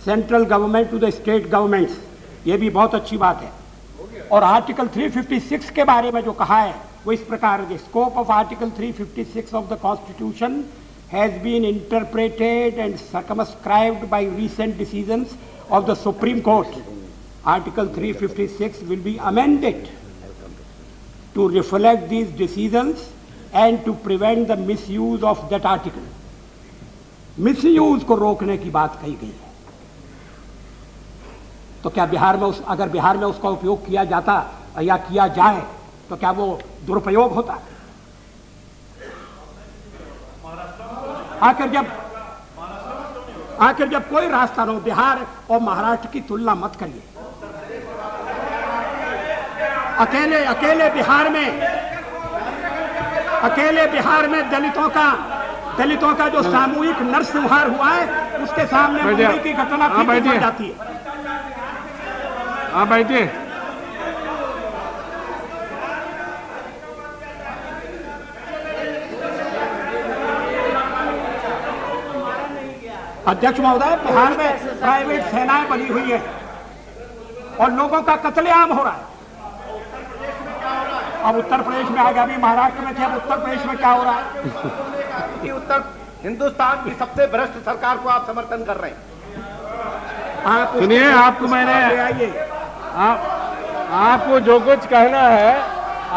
central government to the state governments. ये भी बहुत अच्छी बात है। और आर्टिकल 356 के बारे में जो कहा है वो इस प्रकार है, scope of article 356 of the constitution has been interpreted and circumscribed by recent decisions of the Supreme Court. Article 356 will be amended to reflect these decisions and to prevent the misuse of that article. Misuse को रोकने की बात कही गई है। तो क्या बिहार में अगर बिहार में उसका उपयोग किया जाता या किया जाए तो क्या वो दुरुपयोग होता? आखिर जब कोई रास्ता न हो, बिहार और महाराष्ट्र की तुलना मत करिए। अकेले बिहार में दलितों का जो सामूहिक नरसंहार हुआ है उसके सामने मुंबई की घटना फीकी पड़ जाती है। आप बैठिए। अध्यक्ष महोदय, बिहार में प्राइवेट सेनाएं बनी हुई है और लोगों का कत्लेआम हो रहा है। अब उत्तर प्रदेश में आ गया, अभी महाराष्ट्र में थे, अब उत्तर प्रदेश में क्या हो रहा है? उत्तर हिंदुस्तान की सबसे भ्रष्ट सरकार को आप समर्थन कर रहे हैं। सुनिए, आपको मैंने आपको जो कुछ कहना है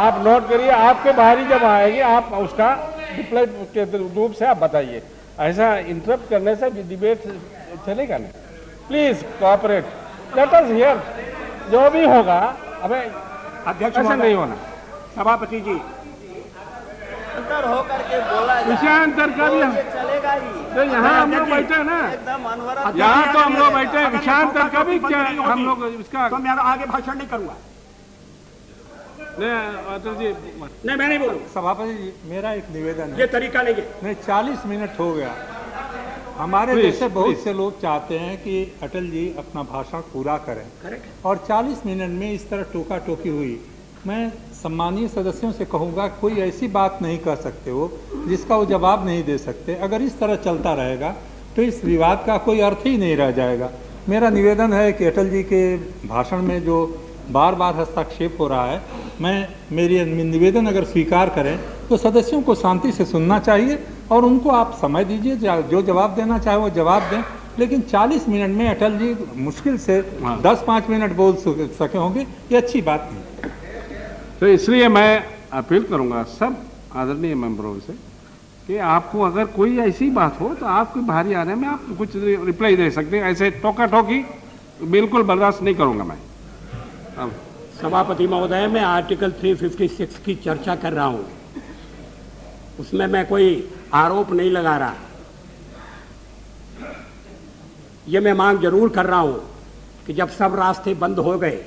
आप नोट करिए। आपके बारी जब आएगी आप उसका रिप्लाई के रूप से आप बताइए। ऐसा इंटरप्ट करने से डिबेट चलेगा नहीं। Please cooperate, let us here. जो भी होगा, अबे अध्यक्ष ऐसा नहीं होना। सभापति जी, अंतर हो करके बोला विषयांतर का भी चलेगा ही। तो यहाँ हम लोग बैठे ना, एकदम अनवरत। यहाँ तो हम लोग बैठे, विषयांतर का भी क्या हम लोग इसका तो मैं आगे भाषण नहीं करूंगा। नहीं, मैं नहीं बोलूंगा। सभापति जी, मेरा एक निवेदन है। ये तरीका नहीं है। नहीं, 40 मिनट हो गया। हमारे जैसे बहुत से लोग चाहते हैं कि अटल जी अपना भाषण पूरा करें और 40 मिनट में इस तरह टोका टोकी हुई। मैं सम्मानीय सदस्यों से कहूँगा, कोई ऐसी बात नहीं कर सकते हो जिसका वो जवाब नहीं दे सकते। अगर इस तरह चलता रहेगा तो इस विवाद का कोई अर्थ ही नहीं रह जाएगा। मेरा निवेदन है कि अटल जी के भाषण में जो बार बार हस्तक्षेप हो रहा है, मेरी निवेदन अगर स्वीकार करें तो सदस्यों को शांति से सुनना चाहिए और उनको आप समय दीजिए, जो जवाब देना चाहे वो जवाब दें। लेकिन 40 मिनट में अटल जी मुश्किल से 10-5 मिनट बोल सके होंगे, ये अच्छी बात नहीं। तो इसलिए मैं अपील करूंगा सब आदरणीय मेंबरों से कि आपको अगर कोई ऐसी बात हो तो आपको बाहरी आने में आप कुछ रिप्लाई दे सकते हैं। ऐसे टोका टोकी बिल्कुल बर्दाश्त नहीं करूंगा मैं। सभापति महोदय, मैं आर्टिकल 356 की चर्चा कर रहा हूं, उसमें मैं कोई आरोप नहीं लगा रहा। ये मैं मांग जरूर कर रहा हूं कि जब सब रास्ते बंद हो गए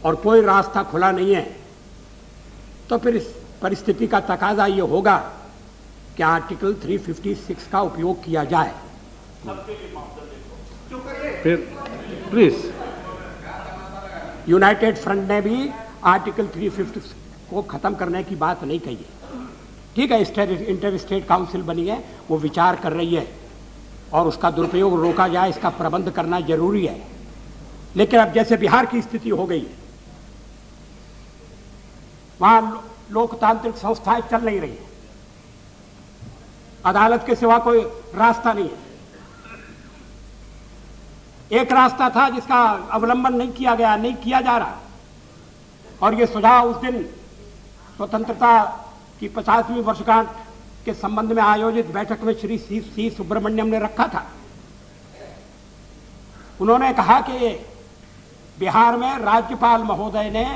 और कोई रास्ता खुला नहीं है तो फिर इस परिस्थिति का तकाजा ये होगा कि आर्टिकल 356 का उपयोग किया जाए। फिर प्लीज, यूनाइटेड फ्रंट ने भी आर्टिकल 356 को खत्म करने की बात नहीं कही है। ठीक है, इंटर स्टेट काउंसिल बनी है, वो विचार कर रही है और उसका दुरुपयोग रोका जाए, इसका प्रबंध करना जरूरी है। लेकिन अब जैसे बिहार की स्थिति हो गई है, वहां लोकतांत्रिक संस्थाएं चल नहीं रही है, अदालत के सिवा कोई रास्ता नहीं है। एक रास्ता था जिसका अवलंबन नहीं किया गया, नहीं किया जा रहा, और ये सुझाव उस दिन स्वतंत्रता की 50वीं वर्षगांठ के संबंध में आयोजित बैठक में श्री सी सुब्रमण्यम ने रखा था उन्होंने कहा कि बिहार में राज्यपाल महोदय ने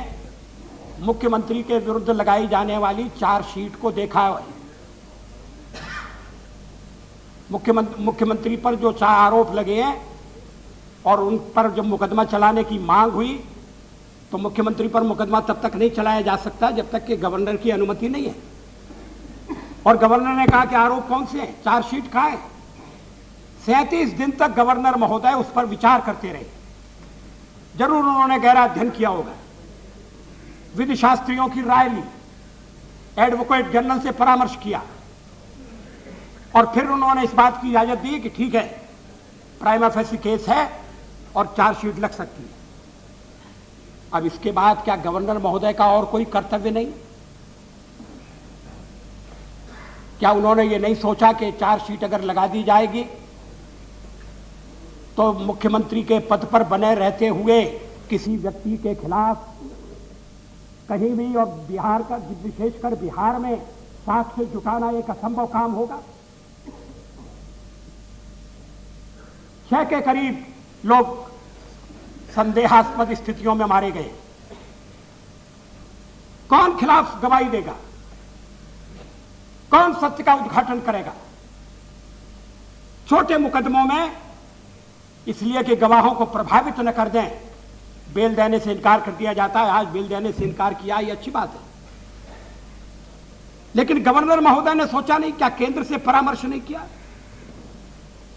मुख्यमंत्री के विरुद्ध लगाई जाने वाली चार्जशीट को देखा है। मुख्यमंत्री पर जो 4 आरोप लगे हैं और उन पर जब मुकदमा चलाने की मांग हुई तो मुख्यमंत्री पर मुकदमा तब तक नहीं चलाया जा सकता जब तक कि गवर्नर की अनुमति नहीं है। और गवर्नर ने कहा कि आरोप कौन से हैं, चार्जशीट कहाँ है। 37 दिन तक गवर्नर महोदय उस पर विचार करते रहे। जरूर उन्होंने गहरा अध्ययन किया होगा, विधि शास्त्रियों की राय ली, एडवोकेट जनरल से परामर्श किया और फिर उन्होंने इस बात की इजाजत दी कि ठीक है, प्राइमा फेसी केस है और चार्जशीट लग सकती है। अब इसके बाद क्या गवर्नर महोदय का और कोई कर्तव्य नहीं? क्या उन्होंने ये नहीं सोचा कि चार्जशीट अगर लगा दी जाएगी तो मुख्यमंत्री के पद पर बने रहते हुए किसी व्यक्ति के खिलाफ कहीं भी, और बिहार का, विशेषकर बिहार में साक्ष्य जुटाना एक असंभव काम होगा। 6 के करीब लोग संदेहास्पद स्थितियों में मारे गए। कौन खिलाफ गवाही देगा? कौन सत्य का उद्घाटन करेगा? छोटे मुकदमों में इसलिए कि गवाहों को प्रभावित न कर दें, बेल देने से इनकार कर दिया जाता है। आज बेल देने से इनकार किया, ये अच्छी बात है, लेकिन गवर्नर महोदय ने सोचा नहीं? क्या केंद्र से परामर्श नहीं किया?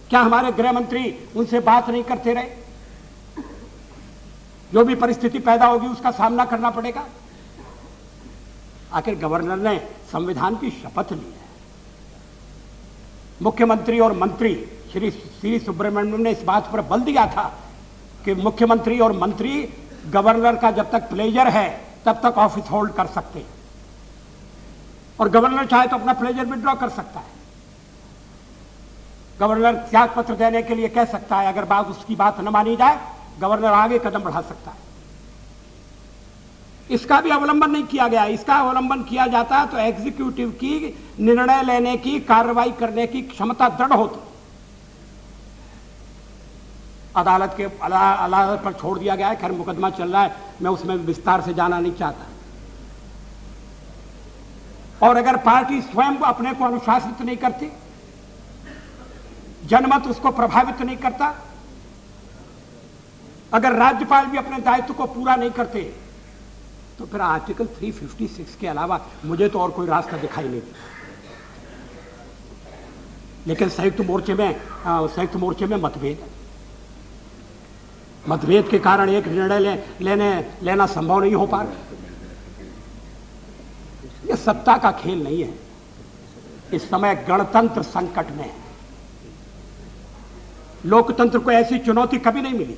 क्या हमारे गृह मंत्री उनसे बात नहीं करते रहे? जो भी परिस्थिति पैदा होगी उसका सामना करना पड़ेगा। आखिर गवर्नर ने संविधान की शपथ ली है। मुख्यमंत्री और मंत्री श्री सुब्रमण्यम ने इस बात पर बल दिया था कि मुख्यमंत्री और मंत्री गवर्नर का जब तक प्लेजर है तब तक ऑफिस होल्ड कर सकते हैं, और गवर्नर चाहे तो अपना प्लेजर विड्रॉ कर सकता है। गवर्नर त्याग पत्र देने के लिए कह सकता है, अगर उसकी बात न मानी जाए गवर्नर आगे कदम बढ़ा सकता है। इसका भी अवलंबन नहीं किया गया। इसका अवलंबन किया जाता तो एग्जीक्यूटिव की निर्णय लेने की, कार्रवाई करने की क्षमता दृढ़ होती। अदालत पर छोड़ दिया गया है। खैर मुकदमा चल रहा है, मैं उसमें विस्तार से जाना नहीं चाहता। और अगर पार्टी स्वयं अपने को अनुशासित नहीं करती, जनमत उसको प्रभावित नहीं करता, अगर राज्यपाल भी अपने दायित्व को पूरा नहीं करते, तो फिर आर्टिकल 356 के अलावा मुझे तो और कोई रास्ता दिखाई नहीं देता। लेकिन संयुक्त मोर्चे में मतभेद के कारण एक निर्णय लेना संभव नहीं हो पा रहा। यह सत्ता का खेल नहीं है। इस समय गणतंत्र संकट में है। लोकतंत्र को ऐसी चुनौती कभी नहीं मिली।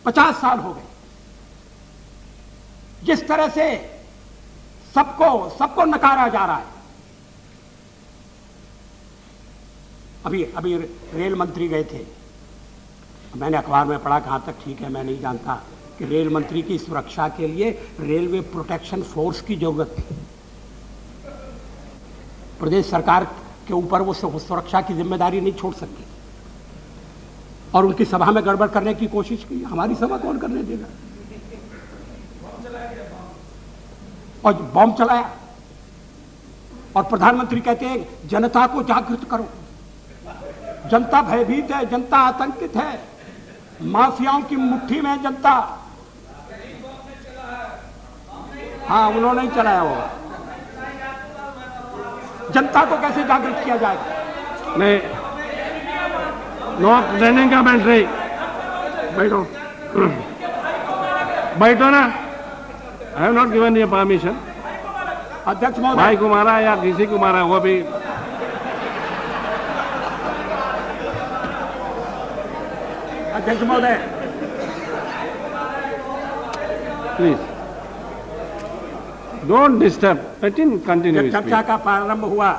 50 साल हो गए। जिस तरह से सबको नकारा जा रहा है। अभी रेल मंत्री गए थे, मैंने अखबार में पढ़ा, कहां तक ठीक है मैं नहीं जानता, कि रेल मंत्री की सुरक्षा के लिए रेलवे प्रोटेक्शन फोर्स की जरूरत थी। प्रदेश सरकार के ऊपर वो सुरक्षा की जिम्मेदारी नहीं छोड़ सकती, और उनकी सभा में गड़बड़ करने की कोशिश की। हमारी सभा कौन करने देगा? और बॉम्ब चलाया, और प्रधानमंत्री कहते हैं जनता को जागृत करो। जनता भयभीत है, जनता आतंकित है, माफियाओं की मुट्ठी में जनता। हाँ, उन्होंने ही चलाया होगा। जनता को कैसे जागृत किया जाएगा? नहीं, नॉट रनिंग का बैठ रही, बैठो ना। I have not given you permission. अध्यक्ष महोदय, भाई को मारा या किसी को मारा, वो भी अध्यक्ष महोदय, प्लीज डोंट डिस्टर्ब। कंटिन्यू। जब चर्चा का प्रारंभ हुआ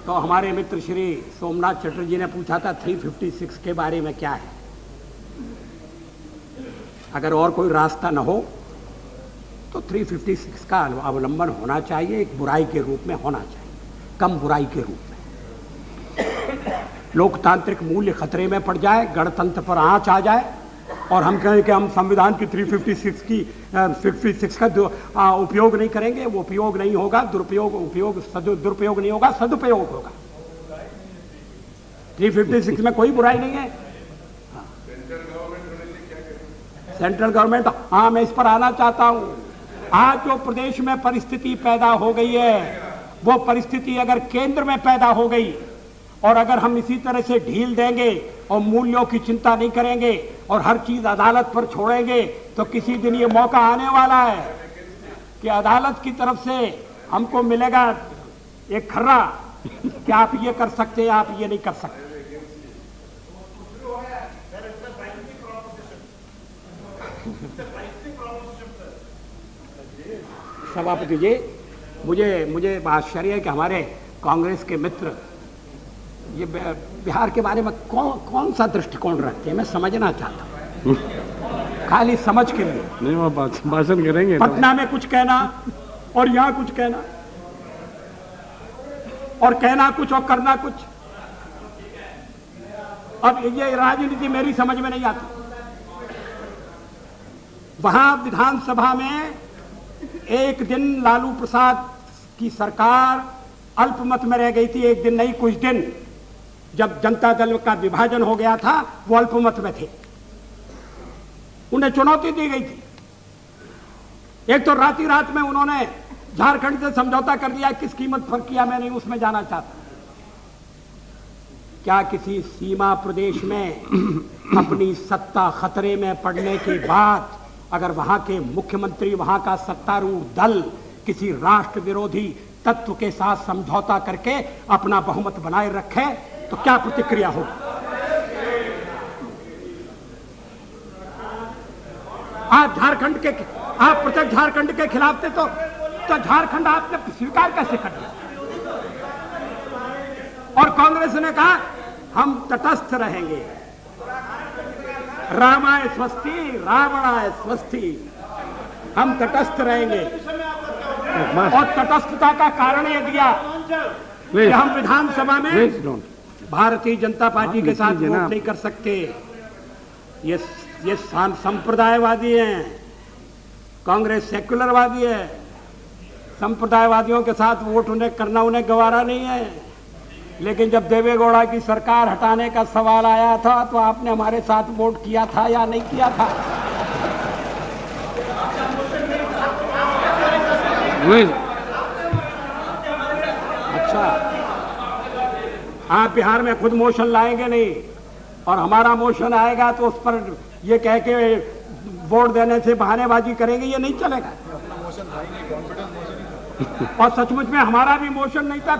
तो हमारे मित्र श्री सोमनाथ चटर्जी ने पूछा था 356 के बारे में क्या है। अगर और कोई रास्ता न हो तो 356 का अवलंबन होना चाहिए, एक बुराई के रूप में होना चाहिए, कम बुराई के रूप में। लोकतांत्रिक मूल्य खतरे में पड़ जाए, गणतंत्र पर आंच आ जाए और हम कहें कि हम संविधान की 356 का उपयोग नहीं करेंगे, वो उपयोग नहीं होगा, दुरुपयोग नहीं होगा, सदुपयोग होगा। 356 में कोई बुराई नहीं है। सेंट्रल गवर्नमेंट, हाँ मैं इस पर आना चाहता हूं। आज जो प्रदेश में परिस्थिति पैदा हो गई है, वो परिस्थिति अगर केंद्र में पैदा हो गई और अगर हम इसी तरह से ढील देंगे और मूल्यों की चिंता नहीं करेंगे और हर चीज अदालत पर छोड़ेंगे, तो किसी दिन ये मौका आने वाला है कि अदालत की तरफ से हमको मिलेगा एक खर्रा कि आप ये कर सकते हैं, आप ये नहीं कर सकते। सभापति जी, मुझे आश्चर्य है कि हमारे कांग्रेस के मित्र ये बिहार के बारे में कौन सा दृष्टिकोण रखते हैं, मैं समझना चाहता हूँ, खाली समझ के लिए। नहीं, वो भाषण करेंगे। पटना में कुछ कहना और यहाँ कुछ कहना, और कहना कुछ और करना कुछ। अब ये राजनीति मेरी समझ में नहीं आती। वहां विधानसभा में एक दिन लालू प्रसाद की सरकार अल्पमत में रह गई थी, एक दिन नहीं कुछ दिन। जब जनता दल का विभाजन हो गया था वो अल्पमत में थे, उन्हें चुनौती दी गई थी। एक तो रात में उन्होंने झारखंड से समझौता कर दिया, किस कीमत पर किया मैं नहीं उसमें जाना चाहता। क्या किसी सीमा प्रदेश में अपनी सत्ता खतरे में पड़ने के बाद अगर वहां के मुख्यमंत्री, वहां का सत्तारूढ़ दल किसी राष्ट्र विरोधी तत्व के साथ समझौता करके अपना बहुमत बनाए रखे तो क्या प्रतिक्रिया होगी? आप प्रत्यक्ष झारखंड के खिलाफ थे तो झारखंड आपने स्वीकार कैसे कर दिया? और कांग्रेस ने कहा हम तटस्थ रहेंगे, रामाय स्वस्ति रावणाय स्वस्ति, हम तटस्थ रहेंगे। और तटस्थता का कारण यह दिया कि हम विधानसभा में भारतीय जनता पार्टी के साथ वोट नहीं कर सकते। ये संप्रदायवादी हैं, कांग्रेस सेक्युलरवादी है। संप्रदायवादियों के साथ वोट करना उन्हें गवारा नहीं है। लेकिन जब देवेगौड़ा की सरकार हटाने का सवाल आया था तो आपने हमारे साथ वोट किया था या नहीं किया था? अच्छा, आप बिहार में खुद मोशन लाएंगे नहीं और हमारा मोशन आएगा तो उस पर ये कह के वोट देने से बहानेबाजी करेंगे, ये नहीं चलेगा। और सचमुच में हमारा भी मोशन नहीं था,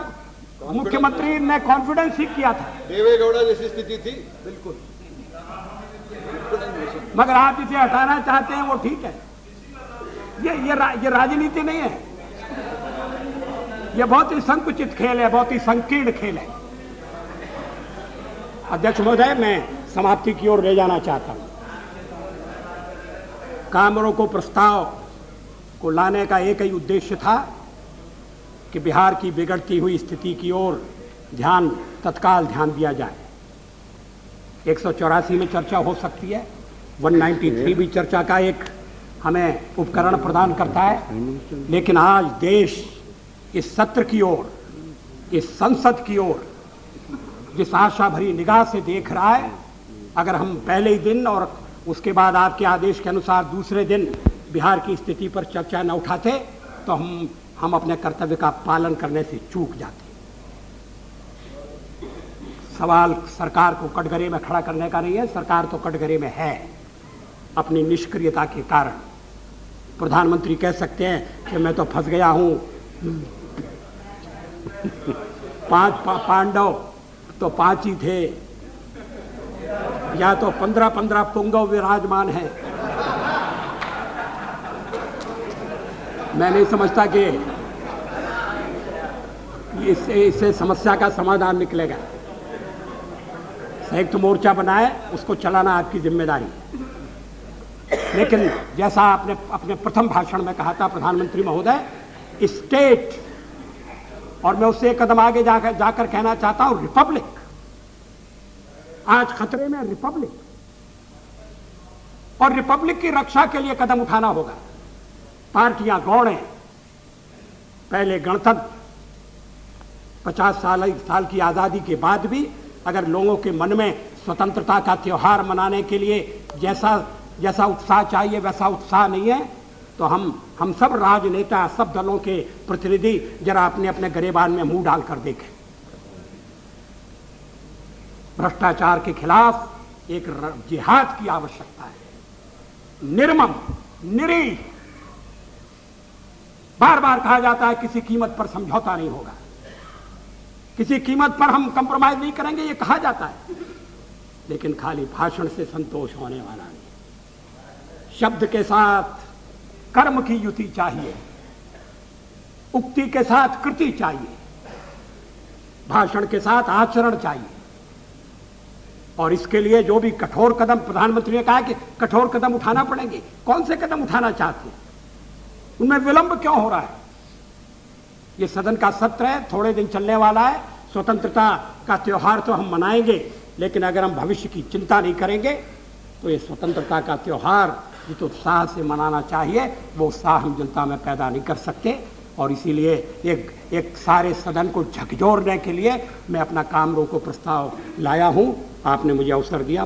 मुख्यमंत्री ने कॉन्फिडेंस ही किया था। देवेगौड़ा जैसी स्थिति थी, बिल्कुल। मगर आप जिसे हटाना चाहते हैं वो ठीक है। ये राजनीति नहीं है, ये बहुत ही संकुचित खेल है, बहुत ही संकीर्ण खेल है। अध्यक्ष महोदय, मैं समाप्ति की ओर ले जाना चाहता हूं। काम रोको प्रस्ताव को लाने का एक ही उद्देश्य था कि बिहार की बिगड़ती हुई स्थिति की ओर तत्काल ध्यान दिया जाए। 184 में चर्चा हो सकती है, 193 भी चर्चा का एक हमें उपकरण प्रदान करता है। लेकिन आज देश इस सत्र की ओर, इस संसद की ओर जिस आशा भरी निगाह से देख रहा है, अगर हम पहले ही दिन और उसके बाद आपके आदेश के अनुसार दूसरे दिन बिहार की स्थिति पर चर्चा न उठाते तो हम अपने कर्तव्य का पालन करने से चूक जाते। सवाल सरकार को कटघरे में खड़ा करने का नहीं है, सरकार तो कटघरे में है अपनी निष्क्रियता के कारण। प्रधानमंत्री कह सकते हैं कि मैं तो फंस गया हूं, 5 पांडव तो 5 ही थे, या तो 15 पुंगव विराजमान हैं। मैं नहीं समझता कि इससे समस्या का समाधान निकलेगा। संयुक्त मोर्चा बनाए, उसको चलाना आपकी जिम्मेदारी है। लेकिन जैसा आपने अपने प्रथम भाषण में कहा था प्रधानमंत्री महोदय, स्टेट, और मैं उससे एक कदम आगे जाकर कहना चाहता हूं रिपब्लिक, आज खतरे में रिपब्लिक, और रिपब्लिक की रक्षा के लिए कदम उठाना होगा। पार्टियां गौण हैं। पहले गणतंत्र 50 साल की आजादी के बाद भी अगर लोगों के मन में स्वतंत्रता का त्योहार मनाने के लिए जैसा उत्साह चाहिए वैसा उत्साह नहीं है, तो हम सब राजनेता, सब दलों के प्रतिनिधि जरा अपने अपने गिरेबान में मुंह डालकर देखें। भ्रष्टाचार के खिलाफ एक जिहाद की आवश्यकता है, निर्मम, निरीह। बार बार कहा जाता है किसी कीमत पर समझौता नहीं होगा, किसी कीमत पर हम कंप्रोमाइज नहीं करेंगे, ये कहा जाता है, लेकिन खाली भाषण से संतोष होने वाला नहीं। शब्द के साथ कर्म की युति चाहिए, उक्ति के साथ कृति चाहिए, भाषण के साथ आचरण चाहिए। और इसके लिए जो भी कठोर कदम, प्रधानमंत्री ने कहा कि कठोर कदम उठाना पड़ेंगे। कौन से कदम उठाना चाहते हैं? उनमें विलंब क्यों हो रहा है? ये सदन का सत्र है, थोड़े दिन चलने वाला है। स्वतंत्रता का त्योहार तो हम मनाएंगे, लेकिन अगर हम भविष्य की चिंता नहीं करेंगे तो ये स्वतंत्रता का त्योहार जिस उत्साह से मनाना चाहिए वो उत्साह हम जनता में पैदा नहीं कर सकते। और इसीलिए एक सारे सदन को झकझोरने के लिए मैं अपना काम रोको प्रस्ताव लाया हूं। आपने मुझे अवसर दिया।